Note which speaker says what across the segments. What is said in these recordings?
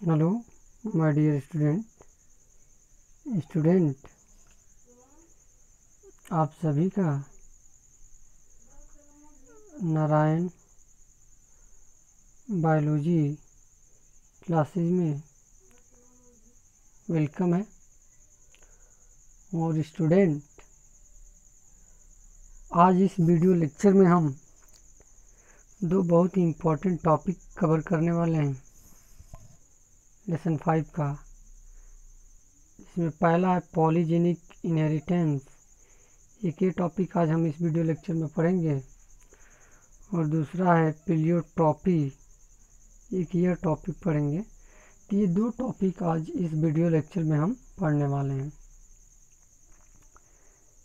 Speaker 1: Hello my dear student, आप सभी का नारायण बायोलॉजी क्लासेस में वेलकम है। और स्टूडेंट, आज इस वीडियो लेक्चर में हम दो बहुत ही इम्पोर्टेंट टॉपिक कवर करने वाले हैं लेसन 5 का। इसमें पहला है पॉलीजेनिक इनहेरिटेंस। एक ये टॉपिक आज हम इस वीडियो लेक्चर में पढ़ेंगे, और दूसरा है प्लेयोट्रॉपी, एक यह टॉपिक पढ़ेंगे। तो ये दो टॉपिक आज इस वीडियो लेक्चर में हम पढ़ने वाले हैं।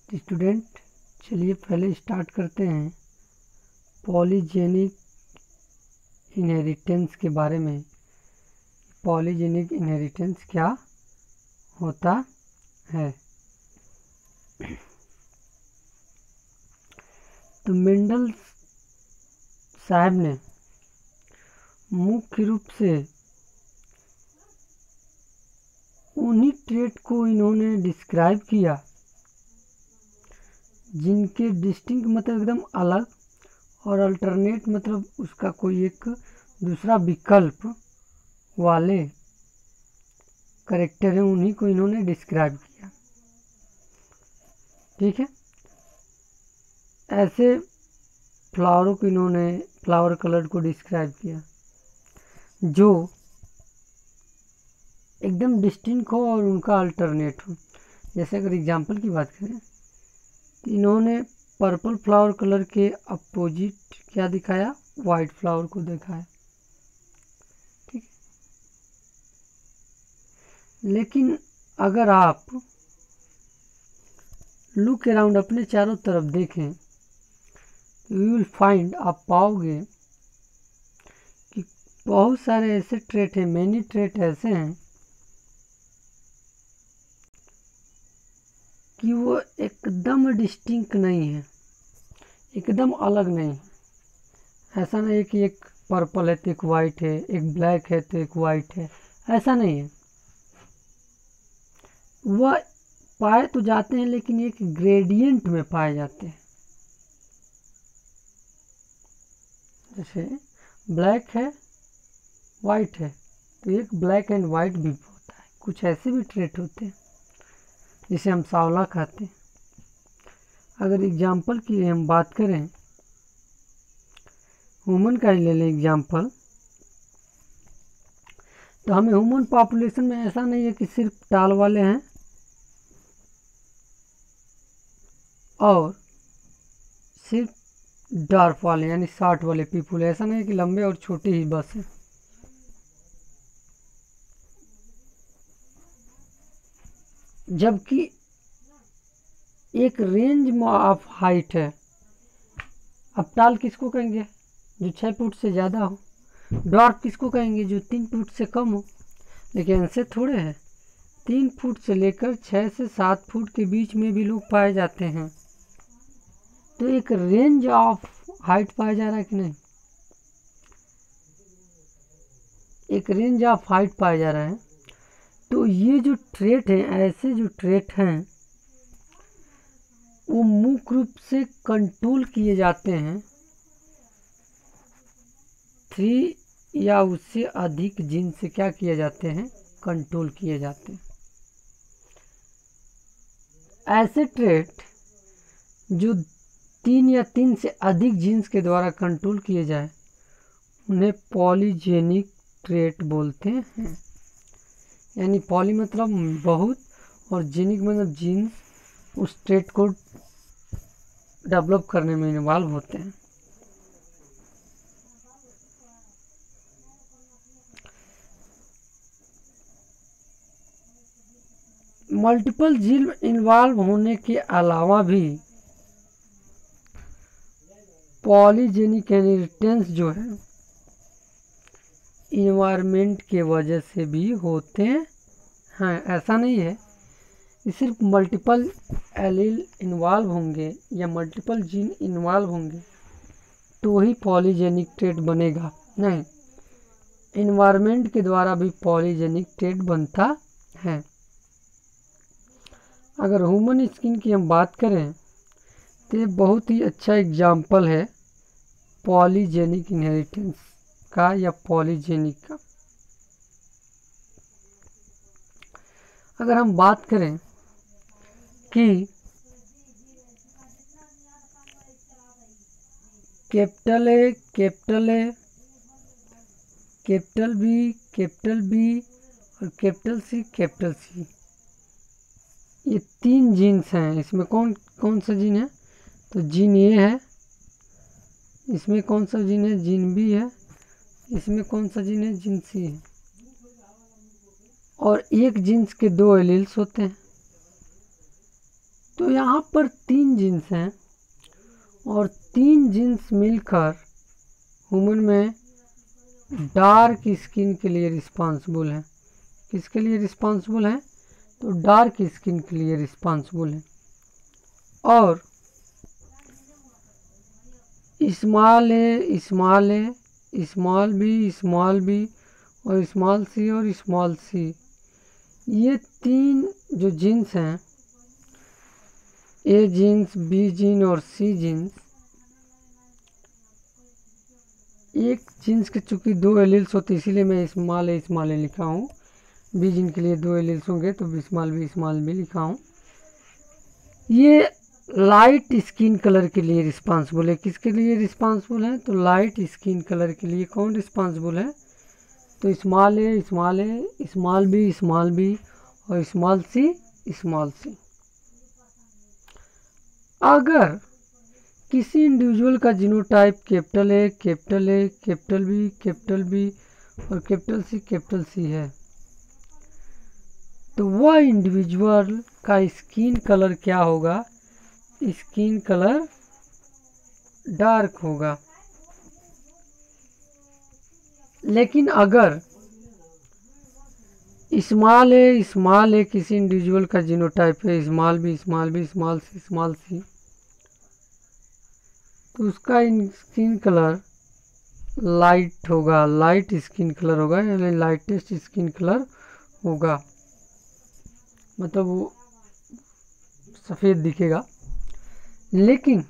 Speaker 1: तो स्टूडेंट, चलिए पहले स्टार्ट करते हैं पॉलीजेनिक इनहेरिटेंस के बारे में। पॉलीजेनिक इनहेरिटेंस क्या होता है? तो मेंडल साहब ने मुख्य रूप से उन्हीं ट्रेट को इन्होंने डिस्क्राइब किया जिनके डिस्टिंक्ट मतलब एकदम अलग, और अल्टरनेट मतलब उसका कोई एक दूसरा विकल्प वाले करेक्टर है, उन्हीं को इन्होंने डिस्क्राइब किया। ठीक है, ऐसे फ्लावरों को इन्होंने फ्लावर कलर को डिस्क्राइब किया जो एकदम डिस्टिंक्ट हो और उनका अल्टरनेट हो। जैसे अगर एग्जांपल की बात करें तो इन्होंने पर्पल फ्लावर कलर के अपोजिट क्या दिखाया? वाइट फ्लावर को दिखाया। ठीक, लेकिन अगर आप लुक अराउंड अपने चारों तरफ देखें तो यू विल फाइंड, आप पाओगे कि बहुत सारे ऐसे ट्रेट हैं, मेनी ट्रेट ऐसे हैं कि वो एकदम डिस्टिंक्ट नहीं है, एकदम अलग नहीं है। ऐसा नहीं है कि एक पर्पल है तो एक वाइट है, एक ब्लैक है तो एक वाइट है, ऐसा नहीं है। वह पाए तो जाते हैं लेकिन एक ग्रेडियंट में पाए जाते हैं। जैसे ब्लैक है, वाइट है, तो एक ब्लैक एंड वाइट भी होता है। कुछ ऐसे भी ट्रेट होते हैं जिसे हम सांवला कहते हैं। अगर एग्जाम्पल की हम बात करें, ह्यूमन का ही ले लें एग्जाम्पल, तो हमें ह्यूमन पॉपुलेशन में ऐसा नहीं है कि सिर्फ टाल वाले हैं और सिर्फ डार्क वाले यानी 60 वाले पीपुल, ऐसा नहीं है कि लंबे और छोटे ही बस हैं। जबकि एक रेंज ऑफ हाइट है। अब टाल किसको कहेंगे? जो 6 फुट से ज़्यादा हो। डॉर्फ किसको कहेंगे? जो 3 फुट से कम हो। लेकिन ऐसे थोड़े है, 3 फुट से लेकर 6 से 7 फुट के बीच में भी लोग पाए जाते हैं। तो एक रेंज ऑफ हाइट पाया जा रहा है कि नहीं? एक रेंज ऑफ हाइट पाया जा रहा है। तो ये जो ट्रेट हैं, ऐसे जो ट्रेट हैं वो मुख्य रूप से कंट्रोल किए जाते हैं 3 या उससे अधिक जीन से। क्या किए जाते हैं? कंट्रोल किए जाते हैं। ऐसे ट्रेट जो 3 या 3 से अधिक जीन्स के द्वारा कंट्रोल किए जाए उन्हें पॉलीजेनिक ट्रेट बोलते हैं। यानी पॉली मतलब बहुत, और जेनिक मतलब जीन्स उस ट्रेट को डेवलप करने में इन्वॉल्व होते हैं। मल्टीपल जीन इन्वॉल्व होने के अलावा भी पॉलीजेनिक इनहेरिटेंस जो है इन्वायरमेंट के वजह से भी होते हैं। ऐसा नहीं है कि सिर्फ मल्टीपल एलील इन्वॉल्व होंगे या मल्टीपल जीन इन्वॉल्व होंगे तो ही पॉलीजेनिक ट्रेट बनेगा, नहीं। एनवायरनमेंट के द्वारा भी पॉलीजेनिक ट्रेट बनता है। अगर ह्यूमन स्किन की हम बात करें तो ये बहुत ही अच्छा एग्जाम्पल है पॉलीजेनिक इनहेरिटेंस का या पॉलीजेनिक का। अगर हम बात करें कि capital A, capital A, capital B और कैपिटल सी, ये 3 जीन्स हैं। इसमें कौन कौन सा जीन है? तो जीन ए है। इसमें कौन सा जीन है? जीन बी है। इसमें कौन सा जीन है? जीन सी है। और एक जीन्स के 2 एलील्स होते हैं। तो यहाँ पर 3 जीन्स हैं और 3 जीन्स मिलकर ह्यूमन में डार्क स्किन के लिए रिस्पॉन्सिबल है। किसके लिए रिस्पॉन्सिबल है? तो डार्क स्किन के लिए रिस्पॉन्सिबल है। और small A, small A, small B और स्मॉल सी, ये 3 जो जीन्स हैं, ए जीन्स, बी जीन और सी जीन्स, एक जीन्स के चूंकि 2 एलील्स होते इसीलिए मैं स्मॉल ए लिखा हूँ। बी जीन के लिए 2 एलील्स होंगे तो स्मॉल बी लिखा हूँ। ये लाइट स्किन कलर के लिए रिस्पॉन्सिबल है। किसके लिए रिस्पॉन्सिबल है? तो लाइट स्किन कलर के लिए कौन रिस्पॉन्सिबल है? तो स्मॉल ए, स्मॉल बी और स्मॉल सी। अगर किसी इंडिविजुअल का genotype capital A, capital B और कैपिटल सी है तो वह इंडिविजुअल का स्किन कलर क्या होगा? स्किन कलर डार्क होगा। लेकिन अगर स्मॉल ए किसी इंडिविजुअल का जीनोटाइप है स्मॉल बी, स्मॉल सी, तो उसका स्किन कलर लाइट होगा, लाइट स्किन कलर होगा, यानी लाइटेस्ट स्किन कलर होगा, मतलब वो सफ़ेद दिखेगा। लेकिन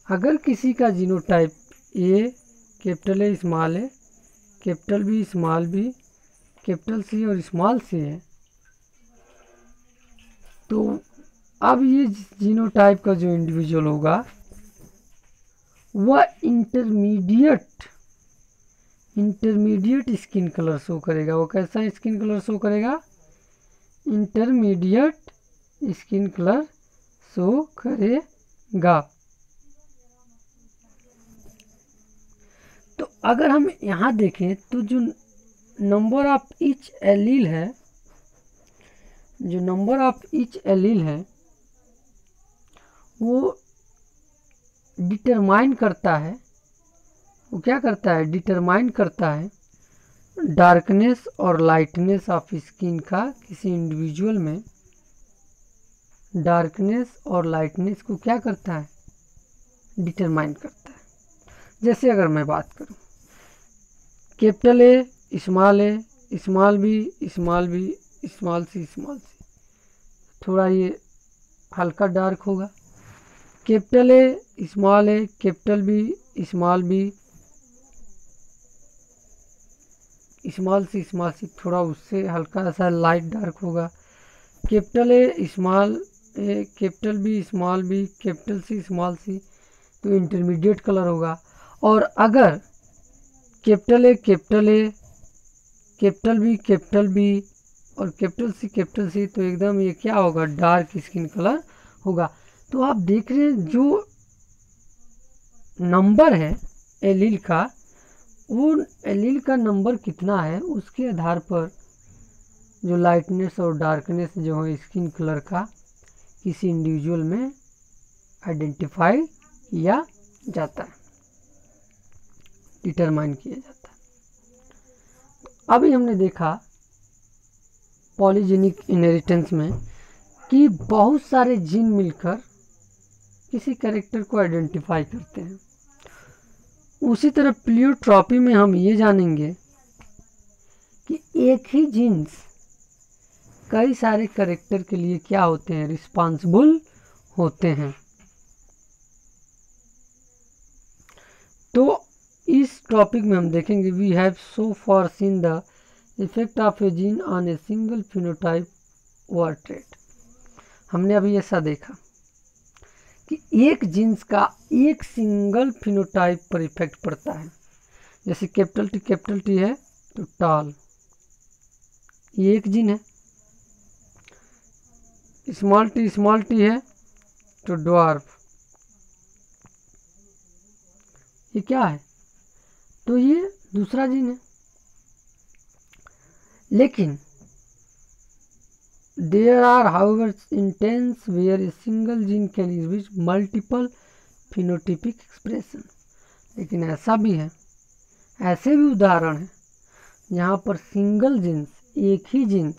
Speaker 1: अगर किसी का genotype A, capital A, capital B, capital C और स्मॉल सी है तो अब ये जीनोटाइप का जो इंडिविजुअल होगा वह इंटरमीडिएट स्किन कलर शो करेगा। वो कैसा स्किन कलर शो करेगा? इंटरमीडिएट स्किन कलर शो करेगा। तो अगर हम यहाँ देखें तो जो नंबर ऑफ ईच एलील है, वो डिटरमाइन करता है, वो क्या करता है? डिटरमाइन करता है डार्कनेस और लाइटनेस ऑफ स्किन का। किसी इंडिविजुअल में डार्कनेस और लाइटनेस को क्या करता है? डिटरमाइन करता है। जैसे अगर मैं बात करूं capital A, small B, small C, थोड़ा ये हल्का डार्क होगा। Capital A, capital B, small C, थोड़ा उससे हल्का सा लाइट डार्क होगा। Capital A, capital B, capital C, small C, तो इंटरमीडिएट कलर होगा। और अगर कैपिटल ए, कैपिटल बी और कैपिटल सी, तो एकदम ये क्या होगा? डार्क स्किन कलर होगा। तो आप देख रहे हैं जो नंबर है एलील का, वो एलील का नंबर कितना है उसके आधार पर जो लाइटनेस और डार्कनेस जो है स्किन कलर का किसी इंडिविजुअल में आइडेंटिफाई किया जाता है, डिटरमाइन किया जाता है। अभी हमने देखा पॉलीजेनिक इनहेरिटेंस में कि बहुत सारे जीन मिलकर किसी कैरेक्टर को आइडेंटिफाई करते हैं। उसी तरह प्लियोट्रॉपी में हम ये जानेंगे एक ही जीन्स कई सारे कैरेक्टर के लिए क्या होते हैं, रिस्पॉन्सिबल होते हैं। तो इस टॉपिक में हम देखेंगे we have so far seen the effect of a gene on a single phenotype or trait. हमने अभी ऐसा देखा कि एक जीन्स का एक सिंगल फिनोटाइप पर इफेक्ट पड़ता है। जैसे कैपिटल टी है तो टॉल, ये एक जीन है। स्मॉल टी है तो ड्वार्फ, ये क्या है, तो ये दूसरा जीन है। लेकिन there are however instance where a single gene can exhibit multiple phenotypic expression. लेकिन ऐसा भी है, ऐसे भी उदाहरण हैं यहाँ पर सिंगल जीन्स, एक ही जीन्स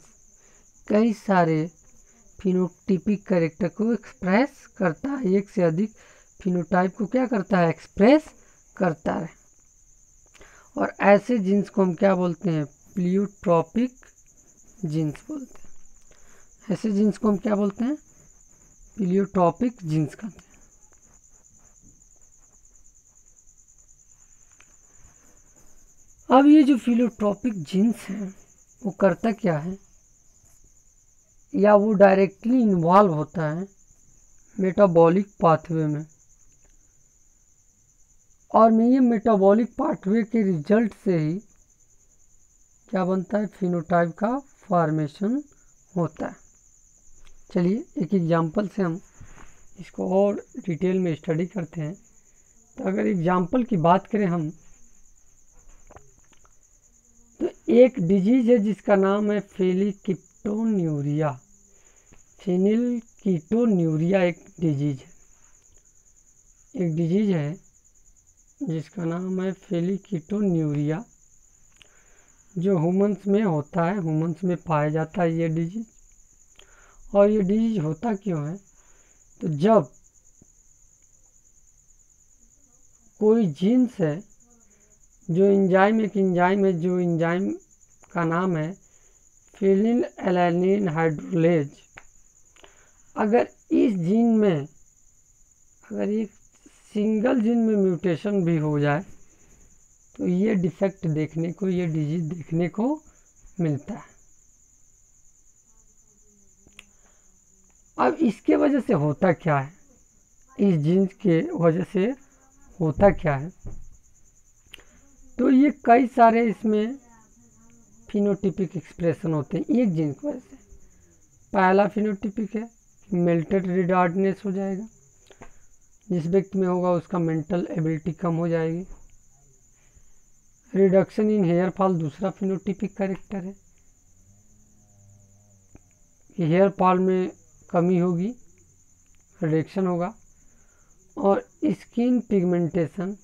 Speaker 1: कई सारे फिनोटिपिक कैरेक्टर को एक्सप्रेस करता है, एक से अधिक फिनोटाइप को क्या करता है, एक्सप्रेस करता है। और ऐसे जीन्स को हम क्या बोलते हैं, प्लियोट्रॉपिक जीन्स बोलते हैं। ऐसे जीन्स को हम क्या बोलते हैं, प्लियोट्रॉपिक जीन्स कहते हैं। अब ये जो फिलोट्रॉपिक जीन्स हैं वो करता क्या है, या वो डायरेक्टली इन्वॉल्व होता है मेटाबॉलिक पाथवे में, और में ये मेटाबॉलिक पाथवे के रिजल्ट से ही क्या बनता है, फिनोटाइप का फॉर्मेशन होता है। चलिए एक एग्जांपल से हम इसको और डिटेल में स्टडी करते हैं। तो अगर एग्जांपल की बात करें हम, तो एक डिजीज है जिसका नाम है फेनिलकीटोन्यूरिया। फेनिलकीटोन्यूरिया एक डिजीज है जिसका नाम है फेनिलकीटोन्यूरिया, जो ह्यूमंस में होता है, ह्यूमंस में पाया जाता है ये डिजीज। और ये डिजीज होता क्यों है, तो जब कोई जीन्स है जो एंजाइम, एक एंजाइम है जो एंजाइम का नाम है फिनिलएलैनिन हाइड्रोलेज, अगर इस जीन में, अगर एक सिंगल जीन में म्यूटेशन भी हो जाए तो ये डिफेक्ट देखने को, ये डिजीज देखने को मिलता है। अब इसके वजह से होता क्या है, इस जीन्स के वजह से होता क्या है, तो ये कई सारे इसमें फिनोटिपिक एक्सप्रेशन होते हैं एक जीन की वजह से। पहला फिनोटिपिक है मेल्टेड रिटार्डनेस हो जाएगा, जिस व्यक्ति में होगा उसका मेंटल एबिलिटी कम हो जाएगी। रिडक्शन इन हेयर फॉल दूसरा फिनोटिपिक कैरेक्टर है, हेयर फॉल में कमी होगी, रिडक्शन होगा। और स्किन पिगमेंटेशन,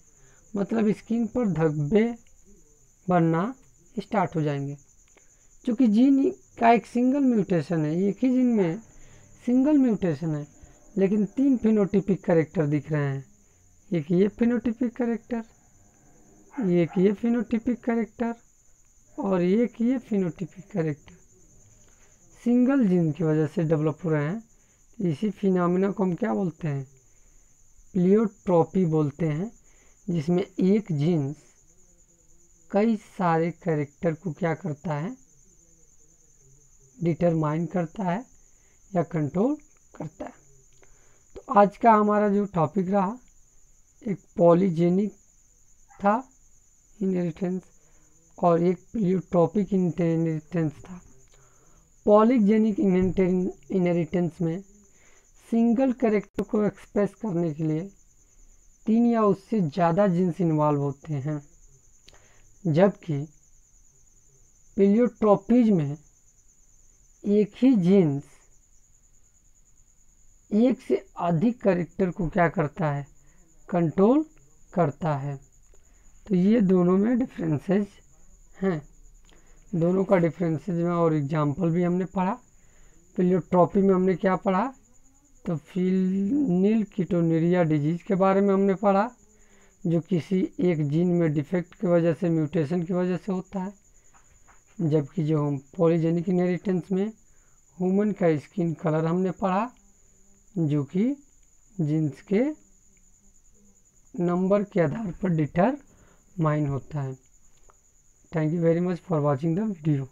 Speaker 1: मतलब स्किन पर धब्बे बनना स्टार्ट हो जाएंगे, क्योंकि जीन का एक सिंगल म्यूटेशन है, एक ही जीन में सिंगल म्यूटेशन है, लेकिन 3 फिनोटिपिक कैरेक्टर दिख रहे हैं। एक ये फिनोटिपिक कैरेक्टर, एक ये फिनोटिपिक कैरेक्टर और एक ये फिनोटिपिक कैरेक्टर सिंगल जीन की वजह से डेवलप हो रहे हैं। इसी फिनोमिना को हम क्या बोलते हैं, प्लियोट्रॉपी बोलते हैं, जिसमें एक जीन्स कई सारे कैरेक्टर को क्या करता है, डिटरमाइन करता है या कंट्रोल करता है। तो आज का हमारा जो टॉपिक रहा, एक पॉलीजेनिक था इनहेरिटेंस और एक प्लियोट्रॉपिक इनहेरिटेंस था। पॉलीजेनिक इनहेरिटेंस में सिंगल कैरेक्टर को एक्सप्रेस करने के लिए 3 या उससे ज़्यादा जीन्स इन्वॉल्व होते हैं, जबकि प्लियोट्रॉपीज में एक ही जीन्स एक से अधिक कैरेक्टर को क्या करता है, कंट्रोल करता है। तो ये दोनों में डिफरेंसेस हैं, दोनों का डिफरेंसेस में और एग्जांपल भी हमने पढ़ा। प्लियोट्रॉपी में हमने क्या पढ़ा, तो फिनिलकीटोन्यूरिया डिजीज के बारे में हमने पढ़ा, जो किसी एक जीन में डिफेक्ट की वजह से, म्यूटेशन की वजह से होता है। जबकि जो हम पॉलीजेनिक इनहेरिटेंस में ह्यूमन का स्किन कलर हमने पढ़ा, जो कि जीन्स के नंबर के आधार पर डिटरमाइन होता है। Thank you very much for watching the video.